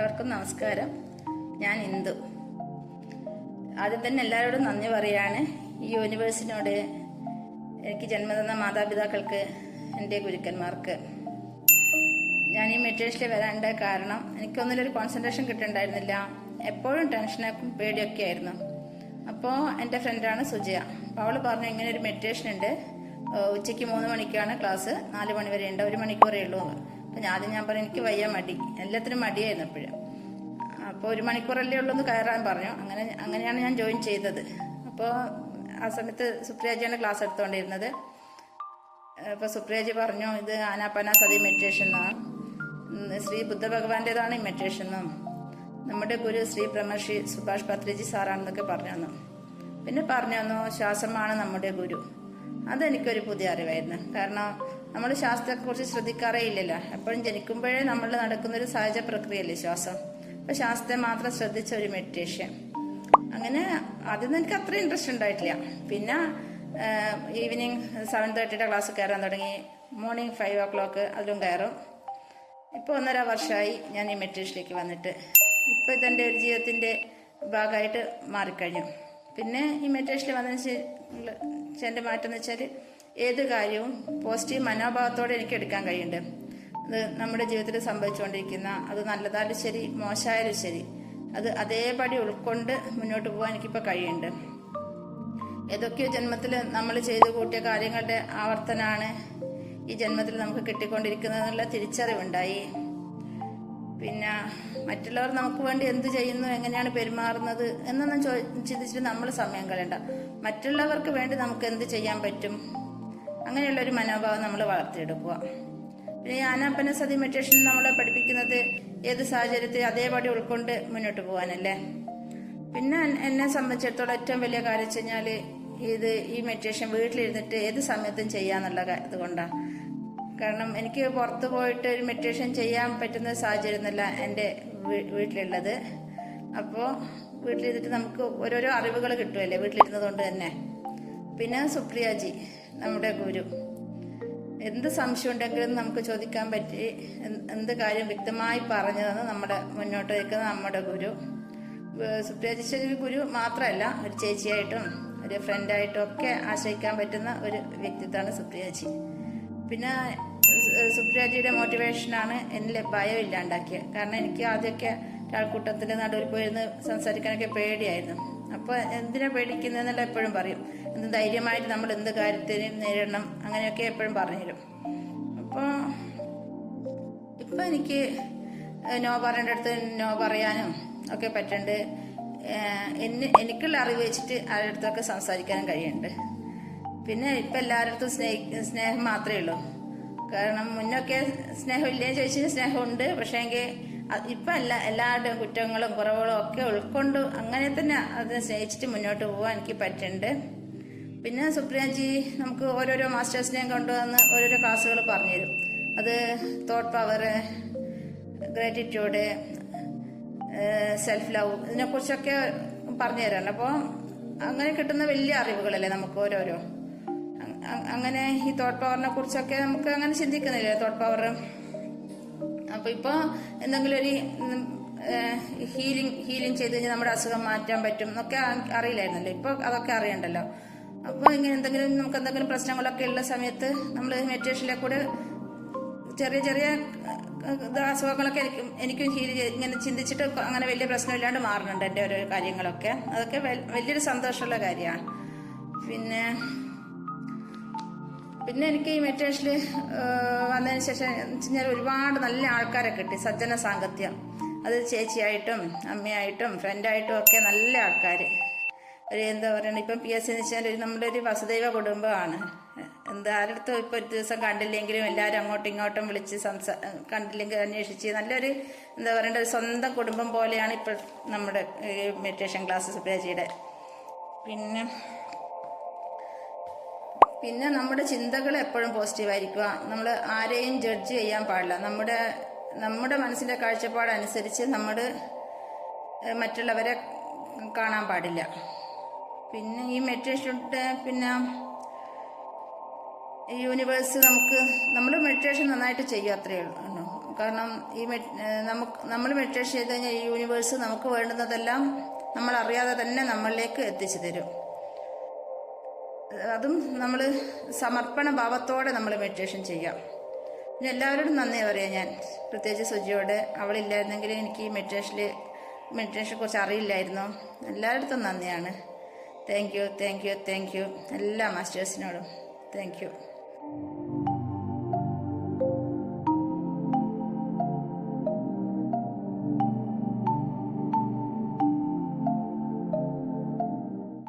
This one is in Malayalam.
എല്ലാവർക്കും നമസ്കാരം. ഞാൻ ഇന്ദു. ആദ്യം തന്നെ എല്ലാവരോടും നന്ദി പറയാണ്. ഈ യൂണിവേഴ്സിനോട്, എനിക്ക് ജന്മം തന്ന മാതാപിതാക്കൾക്ക്, എൻ്റെ ഗുരുക്കന്മാർക്ക്. ഞാൻ ഈ മെറ്റീരിയൽസിൽ വരാണ്ട കാരണം എനിക്കൊന്നിലൊരു കോൺസെൻട്രേഷൻ കിട്ടുന്നുണ്ടായിരുന്നില്ല. എപ്പോഴും ടെൻഷനും പേടിയൊക്കെ ആയിരുന്നു. അപ്പോൾ എൻ്റെ ഫ്രണ്ടാണ് സുജയ. അപ്പോൾ അവൾ പറഞ്ഞു, ഇങ്ങനെ ഒരു മെഡിറ്റേഷൻ ഉണ്ട്, ഉച്ചയ്ക്ക് 3 മണിക്കാണ് ക്ലാസ്, 4 മണി വരെ ഉണ്ട്, 1 മണിക്കൂറേ ഉള്ളൂ. അപ്പം ഞാൻ പറഞ്ഞു, എനിക്ക് വയ്യ, മടി, എല്ലാത്തിനും മടിയായിരുന്നു എപ്പോഴും. അപ്പോൾ 1 മണിക്കൂറല്ലേ ഉള്ളൂ എന്ന് കയറാൻ പറഞ്ഞു. അങ്ങനെയാണ് ഞാൻ ജോയിൻ ചെയ്തത്. അപ്പോൾ ആ സമയത്ത് സുപ്രിയാജിയാണ് ക്ലാസ് എടുത്തുകൊണ്ടിരുന്നത്. അപ്പോൾ സുപ്രിയാജി പറഞ്ഞു, ഇത് ആനാപാനസതി മെഡിറ്റേഷൻ എന്നാണ്, ശ്രീ ബുദ്ധ ഭഗവാന്റേതാണ് ഈ മെഡിറ്റേഷൻ എന്നും നമ്മുടെ ഗുരു ശ്രീ ബ്രഹ്മർഷി സുഭാഷ് പത്രിജി സാറാണെന്നൊക്കെ പറഞ്ഞു തന്നു. പിന്നെ പറഞ്ഞു തന്നു, ശ്വാസമാണ് നമ്മുടെ ഗുരു. അതെനിക്കൊരു പുതിയ അറിവായിരുന്നു. കാരണം നമ്മൾ ശാസ്ത്രത്തെക്കുറിച്ച് ശ്രദ്ധിക്കാറേ ഇല്ലല്ലോ. എപ്പോഴും ജനിക്കുമ്പോഴേ നമ്മൾ നടക്കുന്നൊരു സഹജ പ്രക്രിയയല്ലേ ശ്വാസം. അപ്പം ശാസ്ത്രത്തെ മാത്രം ശ്രദ്ധിച്ച ഒരു മെഡിറ്റേഷൻ. അങ്ങനെ ആദ്യം എനിക്ക് അത്ര ഇൻട്രസ്റ്റ് ഉണ്ടായിട്ടില്ല. പിന്നെ ഈവനിങ് 7:30 ക്ലാസ് കയറാൻ തുടങ്ങി. മോർണിംഗ് 5 o'clock അതിലും കയറും. ഇപ്പോൾ 1.5 വർഷമായി ഞാൻ ഈ മെഡിറ്റേഷനിലേക്ക് വന്നിട്ട്. ഇപ്പോൾ ഇതെൻ്റെ ഒരു ജീവിതത്തിൻ്റെ ഭാഗമായിട്ട് മാറിക്കഴിഞ്ഞു. പിന്നെ ഈ മെഡിറ്റേഷനിൽ വന്നതിന് എൻ്റെ മാറ്റം എന്ന് വെച്ചാൽ, ഏത് കാര്യവും പോസിറ്റീവ് മനോഭാവത്തോടെ എനിക്ക് എടുക്കാൻ കഴിയുന്നുണ്ട്. അത് നമ്മുടെ ജീവിതത്തിൽ സംഭവിച്ചുകൊണ്ടിരിക്കുന്ന, അത് നല്ലതായാലും ശരി മോശമായാലും ശരി, അത് അതേപടി ഉൾക്കൊണ്ട് മുന്നോട്ട് പോകാൻ എനിക്കിപ്പോൾ കഴിയുന്നുണ്ട്. ഏതൊക്കെയോ ജന്മത്തിൽ നമ്മൾ ചെയ്തു കൂട്ടിയ കാര്യങ്ങളുടെ ആവർത്തനമാണ് ഈ ജന്മത്തിൽ നമുക്ക് കിട്ടിക്കൊണ്ടിരിക്കുന്നതെന്നുള്ള തിരിച്ചറിവുണ്ടായി. പിന്നെ മറ്റുള്ളവർ നമുക്ക് വേണ്ടി എന്ത് ചെയ്യുന്നു, എങ്ങനെയാണ് പെരുമാറുന്നത് എന്നൊന്നും ചിന്തിച്ചിട്ട് നമ്മൾ സമയം കളയണ്ട. മറ്റുള്ളവർക്ക് വേണ്ടി നമുക്ക് എന്ത് ചെയ്യാൻ പറ്റും, അങ്ങനെയുള്ളൊരു മനോഭാവം നമ്മൾ വളർത്തിയെടുക്കുക. പിന്നെ ഈ ആനാപാനസതി മെഡിറ്റേഷൻ നമ്മളെ പഠിപ്പിക്കുന്നത് ഏത് സാഹചര്യത്തിൽ അതേപടി ഉൾക്കൊണ്ട് മുന്നോട്ട് പോകാനല്ലേ. പിന്നെ എന്നെ സംബന്ധിച്ചിടത്തോളം ഏറ്റവും വലിയ കാര്യം വെച്ച് കഴിഞ്ഞാൽ, ഈ മെഡിറ്റേഷൻ വീട്ടിലിരുന്നിട്ട് ഏത് സമയത്തും ചെയ്യാന്നുള്ള ഇതുകൊണ്ടാണ്. കാരണം എനിക്ക് പുറത്ത് പോയിട്ട് ഒരു മെഡിറ്റേഷൻ ചെയ്യാൻ പറ്റുന്ന സാഹചര്യം എന്നല്ല എൻ്റെ വീട്ടിലുള്ളത്. അപ്പോൾ വീട്ടിലിരുന്നിട്ട് നമുക്ക് ഓരോരോ അറിവുകൾ കിട്ടുമല്ലേ വീട്ടിലിരുന്നത് കൊണ്ട് തന്നെ. പിന്നെ സുപ്രിയാജി നമ്മുടെ ഗുരു, എന്ത് സംശയം ഉണ്ടെങ്കിലും നമുക്ക് ചോദിക്കാൻ പറ്റി എന്ത് കാര്യം വ്യക്തമായി പറഞ്ഞു തന്ന് നമ്മുടെ മുന്നോട്ട് നിൽക്കുന്ന നമ്മുടെ ഗുരു. സുപ്രിയാജി ഒരു ഗുരു മാത്രമല്ല, ഒരു ചേച്ചിയായിട്ടും ഒരു ഫ്രണ്ടായിട്ടും ഒക്കെ ആശ്രയിക്കാൻ പറ്റുന്ന ഒരു വ്യക്തിത്വമാണ് സുപ്രിയാജി. പിന്നെ സുപ്രിയാജിയുടെ മോട്ടിവേഷനാണ് എന്നിലെ ഭയം ഇല്ലാണ്ടാക്കിയത്. കാരണം എനിക്ക് ആദ്യമൊക്കെ ആൾക്കൂട്ടത്തിൻ്റെ നടുവിൽ പോയിരുന്ന് സംസാരിക്കാനൊക്കെ പേടിയായിരുന്നു. അപ്പോൾ എന്തിനാ പേടിക്കുന്നതെന്നല്ല എപ്പോഴും പറയും. എന്ത് ധൈര്യമായിട്ട് നമ്മൾ എന്ത് കാര്യത്തിന് നേരിടണം, അങ്ങനെയൊക്കെ എപ്പോഴും പറഞ്ഞു തരും. അപ്പോൾ ഇപ്പം എനിക്ക് നോ പറയേണ്ട അടുത്ത് നോ പറയാനും ഒക്കെ പറ്റുന്നുണ്ട്. എനിക്കുള്ള അറിവ് വെച്ചിട്ട് ആരുടെ അടുത്തൊക്കെ സംസാരിക്കാനും കഴിയുന്നുണ്ട്. പിന്നെ ഇപ്പം എല്ലാവരുടെ സ്നേഹം മാത്രമേ ഉള്ളൂ. കാരണം മുന്നൊക്കെ സ്നേഹമില്ലേന്ന് ചോദിച്ചാൽ സ്നേഹമുണ്ട്. പക്ഷേ എങ്കിൽ ഇപ്പം എല്ലാവരുടെയും കുറ്റങ്ങളും കുറവുകളും ഒക്കെ ഉൾക്കൊണ്ട് അങ്ങനെ തന്നെ അതിനെ സ്നേഹിച്ചിട്ട് മുന്നോട്ട് പോകാൻ എനിക്ക് പറ്റുന്നുണ്ട്. പിന്നെ സുപ്രിയാജി നമുക്ക് ഓരോരോ മാസ്റ്റേഴ്സിനെയും കൊണ്ടുവന്ന് ഓരോരോ ക്ലാസ്സുകൾ പറഞ്ഞുതരും. അത് thought power, gratitude, self love, ഇതിനെക്കുറിച്ചൊക്കെ പറഞ്ഞു തരാറുണ്ട്. അപ്പോൾ അങ്ങനെ കിട്ടുന്ന വലിയ അറിവുകളല്ലേ നമുക്ക് ഓരോരോ. അങ്ങനെ ഈ തോട്ട് പവറിനെ കുറിച്ചൊക്കെ നമുക്ക് അങ്ങനെ ചിന്തിക്കുന്നില്ലേ, തോട്ട് പവർ. അപ്പോൾ ഇപ്പോൾ എന്തെങ്കിലും ഒരു ഹീലിംഗ് ചെയ്ത് കഴിഞ്ഞാൽ നമ്മുടെ അസുഖം മാറ്റാൻ പറ്റും എന്നൊക്കെ അറിയില്ലായിരുന്നല്ലോ. ഇപ്പോൾ അതൊക്കെ അറിയണ്ടല്ലോ. അപ്പോൾ ഇങ്ങനെ നമുക്ക് എന്തെങ്കിലും പ്രശ്നങ്ങളൊക്കെ ഉള്ള സമയത്ത് നമ്മൾ മെഡിറ്റേഷനിലെ കൂടെ ചെറിയ ചെറിയ അസുഖങ്ങളൊക്കെ എനിക്കും ഇങ്ങനെ ചിന്തിച്ചിട്ട് അങ്ങനെ വലിയ പ്രശ്നമില്ലാണ്ട് മാറുന്നുണ്ട് എൻ്റെ ഓരോ കാര്യങ്ങളൊക്കെ. അതൊക്കെ വലിയൊരു സന്തോഷമുള്ള കാര്യമാണ്. പിന്നെ എനിക്ക് ഈ മെഡിറ്റേഷനിൽ വന്നതിന് ശേഷം ഞാൻ ഒരുപാട് നല്ല ആൾക്കാരെ കിട്ടി. സജ്ജന സാങ്കത്യം, അത് ചേച്ചിയായിട്ടും അമ്മയായിട്ടും ഫ്രണ്ടായിട്ടും ഒക്കെ നല്ല ആൾക്കാർ. എന്താ പറയുക, ഇപ്പം PSC എന്ന് വെച്ചാൽ നമ്മുടെ ഒരു വസുദൈവ കുടുംബമാണ്. ആരടുത്തും ഇപ്പോൾ ഒരു ദിവസം കണ്ടില്ലെങ്കിലും എല്ലാവരും അങ്ങോട്ടും ഇങ്ങോട്ടും വിളിച്ച് കണ്ടില്ലെങ്കിൽ അന്വേഷിച്ച് നല്ലൊരു എന്താ പറയേണ്ട ഒരു സ്വന്തം കുടുംബം പോലെയാണ് ഇപ്പോൾ നമ്മുടെ മെഡിറ്റേഷൻ ക്ലാസ് സുപ്രിയാജിയുടെ. പിന്നെ നമ്മുടെ ചിന്തകൾ എപ്പോഴും പോസിറ്റീവായിരിക്കുക. നമ്മൾ ആരെയും ജഡ്ജ് ചെയ്യാൻ പാടില്ല. നമ്മുടെ മനസ്സിൻ്റെ കാഴ്ചപ്പാടനുസരിച്ച് നമ്മൾ മറ്റുള്ളവരെ കാണാൻ പാടില്ല. പിന്നെ ഈ മെഡിറ്റേഷൻ്റെ പിന്നെ യൂണിവേഴ്സ് നമ്മൾ മെഡിറ്റേഷൻ നന്നായിട്ട് ചെയ്യും, അത്രയേ ഉള്ളൂ. കാരണം നമ്മൾ മെഡിറ്റേഷൻ ചെയ്ത് കഴിഞ്ഞാൽ ഈ യൂണിവേഴ്സ് നമുക്ക് വേണ്ടുന്നതെല്ലാം നമ്മൾ അറിയാതെ തന്നെ നമ്മളിലേക്ക് എത്തിച്ചു തരും. അതും നമ്മൾ സമർപ്പണ ഭാവത്തോടെ നമ്മൾ മെഡിറ്റേഷൻ ചെയ്യാം. പിന്നെ എല്ലാവരോടും നന്ദി പറയാം ഞാൻ, പ്രത്യേകിച്ച് സുജിയോട്. അവളില്ലായിരുന്നെങ്കിൽ എനിക്ക് ഈ മെഡിറ്റേഷനെ കുറിച്ച് അറിയില്ലായിരുന്നു. എല്ലായിടത്തും നന്ദിയാണ്. താങ്ക് യു എല്ലാ മാസ്റ്റേഴ്സിനോടും താങ്ക് യു.